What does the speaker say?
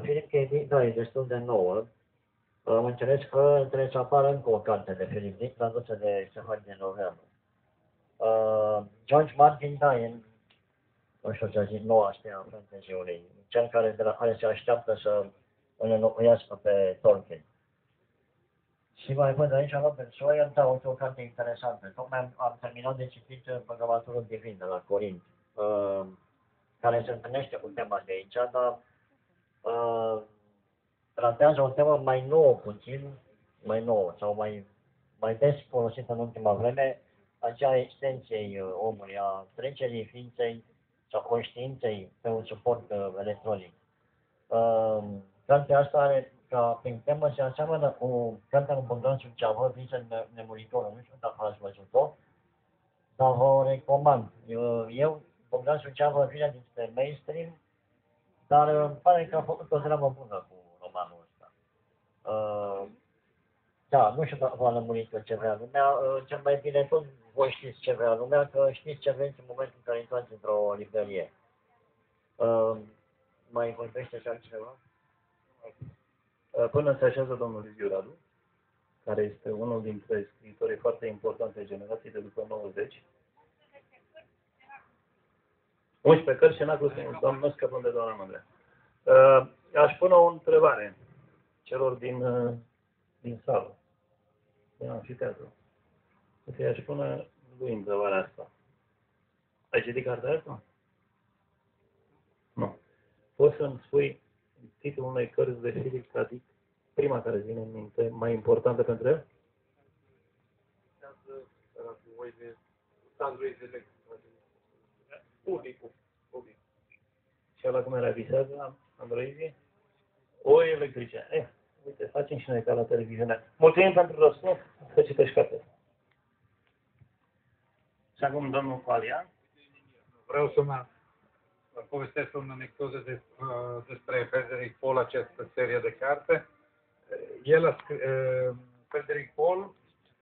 Philip K. Dick, da, e destul de nouă. Am înțeles că trebuie să apară încă o carte de Philip Dick, tradusă de Ștefan din Loveanu. George Martin, da, e, nu știu să zic, noua astea fantasy-ului, cel de la care se așteaptă să îl înlocuiască pe Tolkien. Și mai văd aici Robert Sawyer, da, o carte interesantă. Tocmai am terminat de citit Păgăvatorul Divin de la Corint, care se întâlnește cu tema de aici, dar tratează o temă mai nouă puțin, mai nouă sau mai des folosită în ultima vreme, aceea extensiei omului, a trecerii ființei sau conștiinței pe un suport electronic. Cartea asta are, ca prin temă, se aseamănă cu cartea lui Bogdan Suceavă, Vincent Nemuritorul, nu știu dacă ați văzut-o, dar vă recomand. Eu, Bogdan Suceavă vine dinspre mainstream, dar îmi pare că a făcut o treabă bună cu romanul ăsta. Da, nu știu dacă v-a lămurit ce vrea lumea, cel mai bine tot voi știți ce vrea lumea, că știți ce vreți în momentul în care intrați într-o librărie. Mai vorbește și altceva? Până se așează domnul Liviu Radu, care este unul dintre scriitorii foarte importante generații de după 90. 11 cărți și n-a cruz nu scăpăm de doamna Mândrea. Aș pune o întrebare celor din sală, din amfiteatru. Să aș pune lui întrebarea asta. Ai citit cartea asta? Nu. Poți să-mi spui titlul unei cărți de Philip K. Dick, prima care vine în minte, mai importantă pentru el? Și ăla cum era visează, androizii? O electrice. Uite, facem și noi ca la televiziune. Mulțumim pentru răspuns, să citești cartea. Și acum domnul Palian. Vreau să mă povestesc o anecdotă despre Frederick Paul, această serie de carte. Frederick Paul